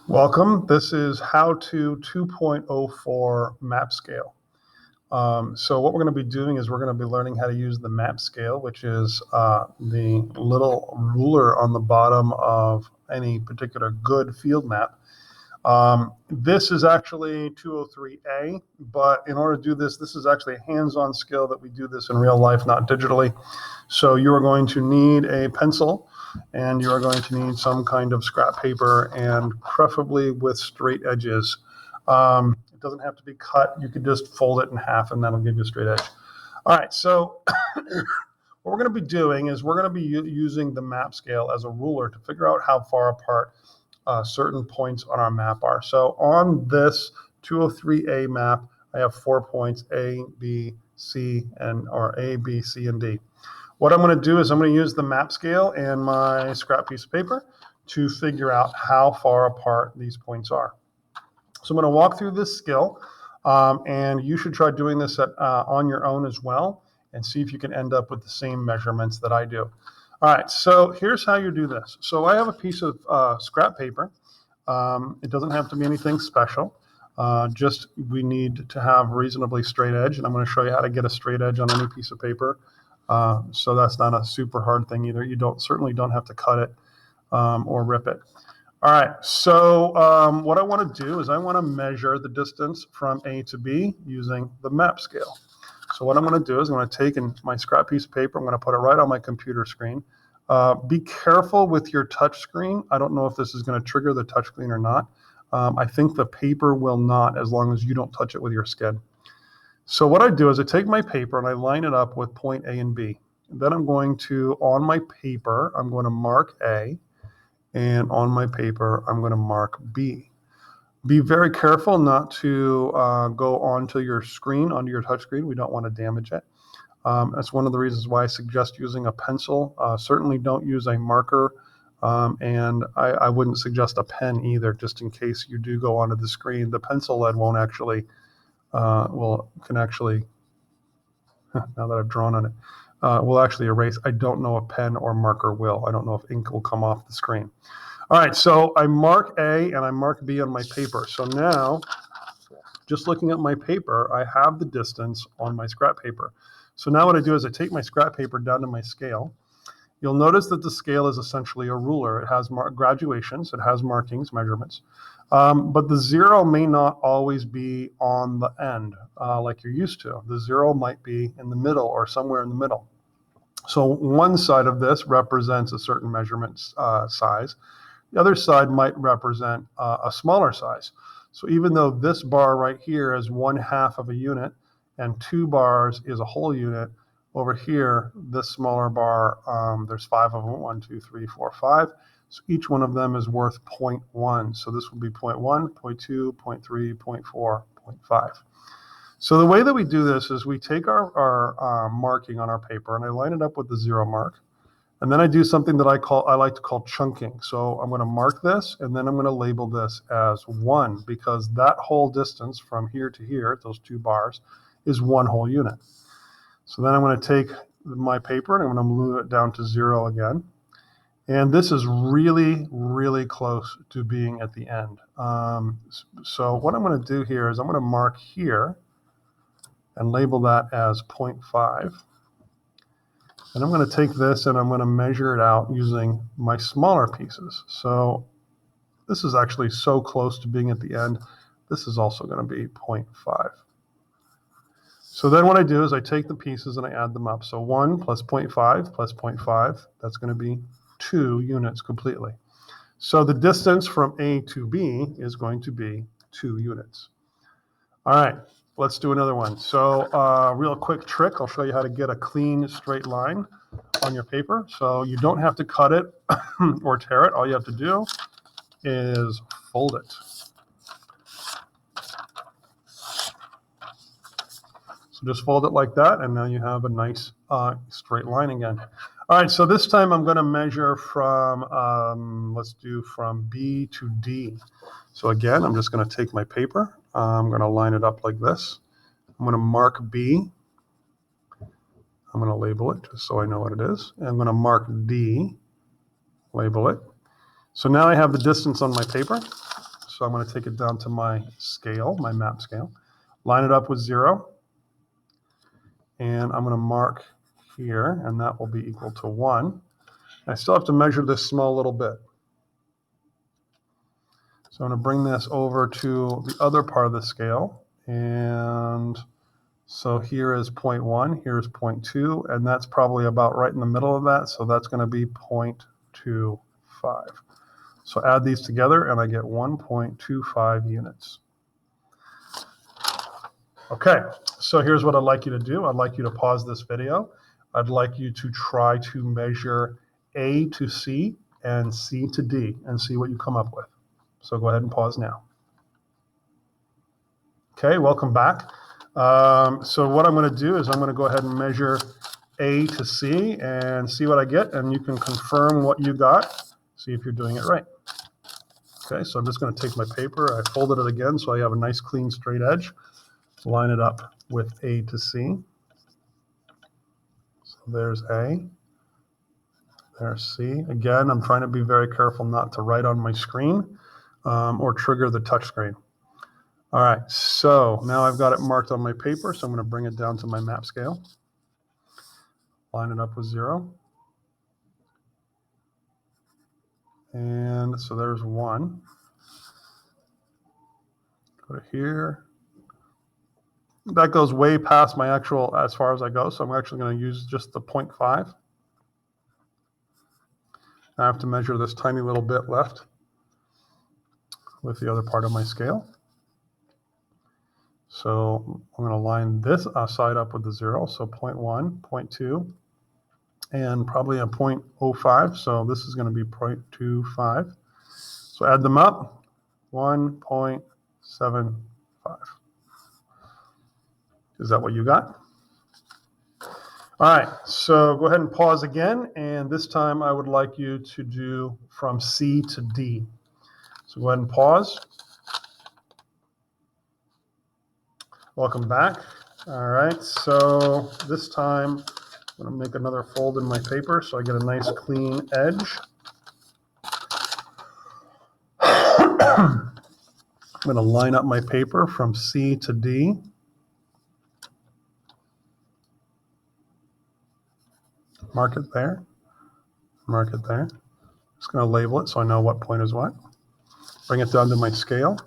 Welcome. This is How To 2.04 Map Scale. So what we're going to be doing is we're going to be learning how to use the map scale, which is the little ruler on the bottom of any particular good field map. This is actually 203A, but in order to do this, this is actually a hands-on skill that we do this in real life, not digitally. So you are going to need a pencil, and you are going to need some kind of scrap paper, and preferably with straight edges. It doesn't have to be cut. You could just fold it in half, and that'll give you a straight edge. All right, so what we're going to be doing is we're going to be using the map scale as a ruler to figure out how far apart certain points on our map are. So on this 203A map, I have 4 points, A, B, C, or A, B, C, and D. What I'm going to do is I'm going to use the map scale and my scrap piece of paper to figure out how far apart these points are. So I'm going to walk through this skill, and you should try doing this on your own as well, and see if you can end up with the same measurements that I do. All right, so here's how you do this. So I have a piece of scrap paper. It doesn't have to be anything special. Just we need to have reasonably straight edge, and I'm going to show you how to get a straight edge on any piece of paper. So that's not a super hard thing either. You certainly don't have to cut it or rip it. All right, so what I want to do is I want to measure the distance from A to B using the map scale. So what I'm going to do is I'm going to take my scrap piece of paper, I'm going to put it right on my computer screen. Be careful with your touch screen. I don't know if this is going to trigger the touch screen or not. I think the paper will not, as long as you don't touch it with your skin. So what I do is I take my paper and I line it up with point A and B. And then I'm going to, on my paper, I'm going to mark A, and on my paper, I'm going to mark B. Be very careful not to go onto your screen, onto your touch screen. We don't want to damage it. That's one of the reasons why I suggest using a pencil. Certainly don't use a marker, and I wouldn't suggest a pen either, just in case you do go onto the screen. The pencil lead won't actually, can actually, now that I've drawn on it, will actually erase. I don't know if pen or marker will. I don't know if ink will come off the screen. All right, so I mark A and I mark B on my paper. So now, just looking at my paper, I have the distance on my scrap paper. So now what I do is I take my scrap paper down to my scale. You'll notice that the scale is essentially a ruler. It has graduations, it has markings, measurements. But the zero may not always be on the end like you're used to. The zero might be in the middle or somewhere in the middle. So one side of this represents a certain measurement size. The other side might represent a smaller size. So even though this bar right here is 1/2 of a unit and 2 bars is a whole unit, over here, this smaller bar, there's 5 of them, 1, 2, 3, 4, 5. So each one of them is worth 0.1. So this will be 0.1, 0.2, 0.3, 0.4, 0.5. So the way that we do this is we take our marking on our paper and I line it up with the 0 mark. And then I do something that I like to call chunking. So I'm going to mark this, and then I'm going to label this as 1, because that whole distance from here to here, those 2 bars, is 1 whole unit. So then I'm going to take my paper and I'm going to move it down to 0 again. And this is really, really close to being at the end. So what I'm going to do here is I'm going to mark here and label that as 0.5. And I'm going to take this and I'm going to measure it out using my smaller pieces. So this is actually so close to being at the end. This is also going to be 0.5. So then what I do is I take the pieces and I add them up. So 1 plus 0.5 plus 0.5, that's going to be 2 units completely. So the distance from A to B is going to be 2 units. All right. Let's do another one. So real quick trick, I'll show you how to get a clean straight line on your paper. So you don't have to cut it or tear it. All you have to do is fold it. So just fold it like that, and now you have a nice straight line again. All right, so this time I'm going to measure from, let's do from B to D. So again, I'm just going to take my paper. I'm going to line it up like this. I'm going to mark B. I'm going to label it just so I know what it is. And I'm going to mark D, label it. So now I have the distance on my paper. So I'm going to take it down to my scale, my map scale, line it up with 0, and I'm going to mark here, and that will be equal to 1. I still have to measure this small little bit. So I'm going to bring this over to the other part of the scale, and so here is 0.1, here's 0.2, and that's probably about right in the middle of that, so that's going to be 0.25. So add these together and I get 1.25 units. Okay, so here's what I'd like you to do. I'd like you to pause this video. I'd like you to try to measure A to C and C to D and see what you come up with. So go ahead and pause now. Okay, welcome back. So what I'm going to do is I'm going to go ahead and measure A to C and see what I get, and you can confirm what you got, see if you're doing it right. Okay, so I'm just going to take my paper, I folded it again so I have a nice clean straight edge, line it up with A to C. So there's A, there's C. Again, I'm trying to be very careful not to write on my screen or trigger the touch screen. All right, so now I've got it marked on my paper, so I'm going to bring it down to my map scale, line it up with 0. And so there's 1. Put it here. That goes way past my actual, as far as I go, so I'm actually going to use just the 0.5. I have to measure this tiny little bit left with the other part of my scale. So I'm going to line this side up with the 0, so 0.1, 0.2, and probably a 0.05, so this is going to be 0.25. So add them up, 1.75. Is that what you got? All right, so go ahead and pause again, and this time I would like you to do from C to D. So go ahead and pause. Welcome back. All right, so this time I'm going to make another fold in my paper so I get a nice clean edge. I'm going to line up my paper from C to D. Mark it there. Mark it there. Just going to label it so I know what point is what. Bring it down to my scale.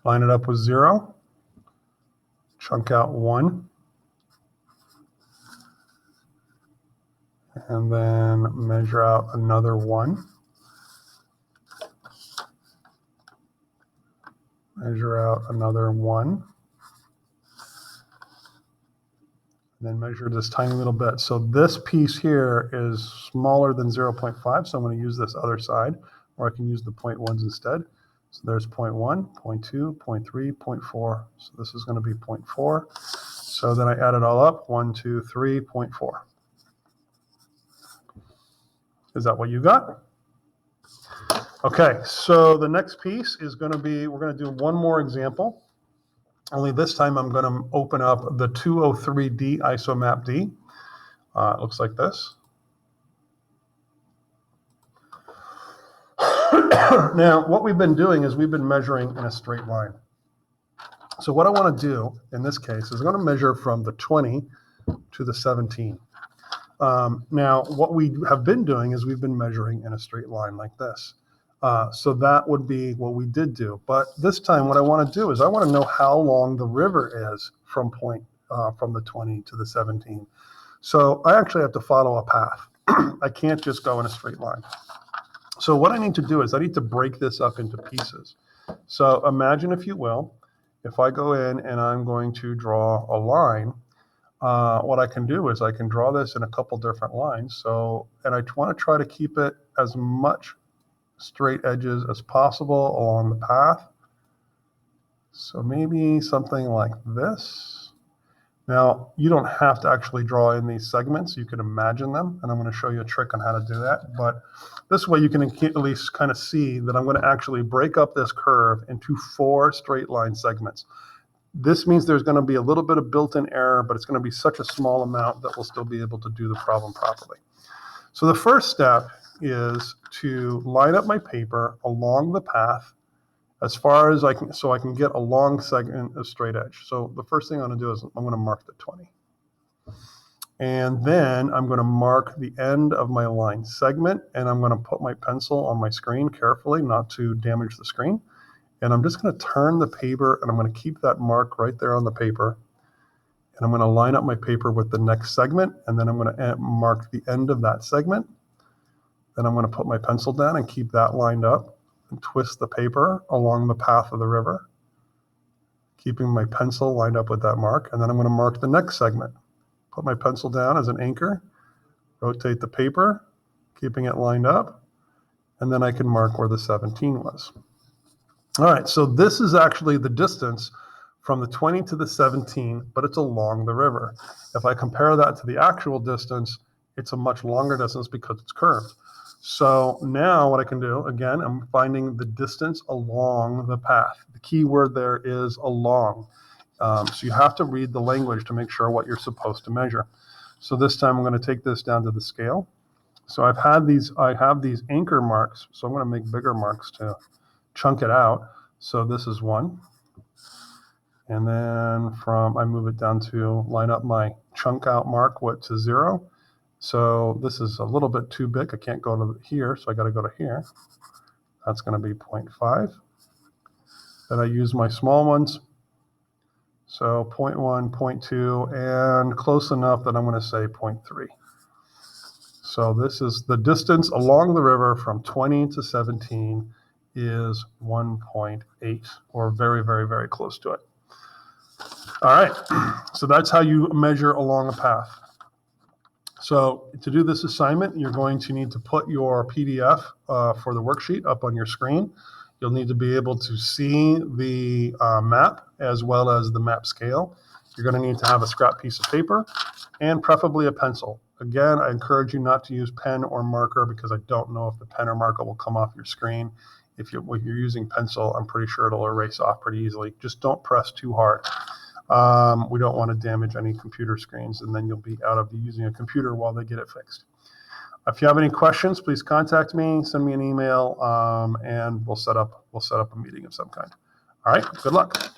Line it up with 0. Chunk out 1. And then measure out another 1. Measure out another 1. And then measure this tiny little bit. So this piece here is smaller than 0.5, so I'm going to use this other side, or I can use the 0.1s instead. So there's 0.1, 0.2, 0.3, 0.4. So this is going to be 0.4. So then I add it all up, 1, 2, 3, 0.4. Is that what you got? Okay, so the next piece is going to be, we're going to do one more example. Only this time I'm going to open up the 203D ISOMAP D. It looks like this. Now, what we've been doing is we've been measuring in a straight line. So what I want to do in this case is I'm going to measure from the 20 to the 17. Now, what we have been doing is we've been measuring in a straight line like this. So that would be what we did do. But this time what I want to do is I want to know how long the river is from the 20 to the 17. So I actually have to follow a path. I can't just go in a straight line. So what I need to do is I need to break this up into pieces. So imagine, if you will, if I go in and I'm going to draw a line, what I can do is I can draw this in a couple different lines. So, and I want to try to keep it as much straight edges as possible along the path. So maybe something like this. Now, you don't have to actually draw in these segments. You can imagine them, and I'm going to show you a trick on how to do that. But this way you can at least kind of see that I'm going to actually break up this curve into 4 straight line segments. This means there's going to be a little bit of built-in error, but it's going to be such a small amount that we'll still be able to do the problem properly. So the first step is to line up my paper along the path as far as I can, so I can get a long segment of straight edge. So the first thing I'm going to do is I'm going to mark the 20. And then I'm going to mark the end of my line segment, and I'm going to put my pencil on my screen carefully, not to damage the screen. And I'm just going to turn the paper, and I'm going to keep that mark right there on the paper. And I'm going to line up my paper with the next segment, and then I'm going to mark the end of that segment. Then I'm going to put my pencil down and keep that lined up and twist the paper along the path of the river, keeping my pencil lined up with that mark. And then I'm going to mark the next segment. Put my pencil down as an anchor, rotate the paper, keeping it lined up, and then I can mark where the 17 was. All right, so this is actually the distance from the 20 to the 17, but it's along the river. If I compare that to the actual distance, it's a much longer distance because it's curved. So now what I can do, again, I'm finding the distance along the path. The key word there is along. So you have to read the language to make sure what you're supposed to measure. So this time I'm going to take this down to the scale. So I have these anchor marks, so I'm going to make bigger marks to chunk it out. So this is 1. And then I move it down to line up my chunk out mark to 0. So this is a little bit too big. I can't go to here, so I got to go to here. That's going to be 0.5. Then I use my small ones. So 0.1, 0.2, and close enough that I'm going to say 0.3. So this is the distance along the river from 20 to 17 is 1.8, or very, very, very close to it. All right, so that's how you measure along a path. So to do this assignment, you're going to need to put your PDF for the worksheet up on your screen. You'll need to be able to see the map as well as the map scale. You're going to need to have a scrap piece of paper and preferably a pencil. Again, I encourage you not to use pen or marker because I don't know if the pen or marker will come off your screen. If you're using pencil, I'm pretty sure it'll erase off pretty easily. Just don't press too hard. We don't want to damage any computer screens, and then you'll be out of using a computer while they get it fixed. If you have any questions, please contact me, send me an email, and we'll set up a meeting of some kind. All right, good luck.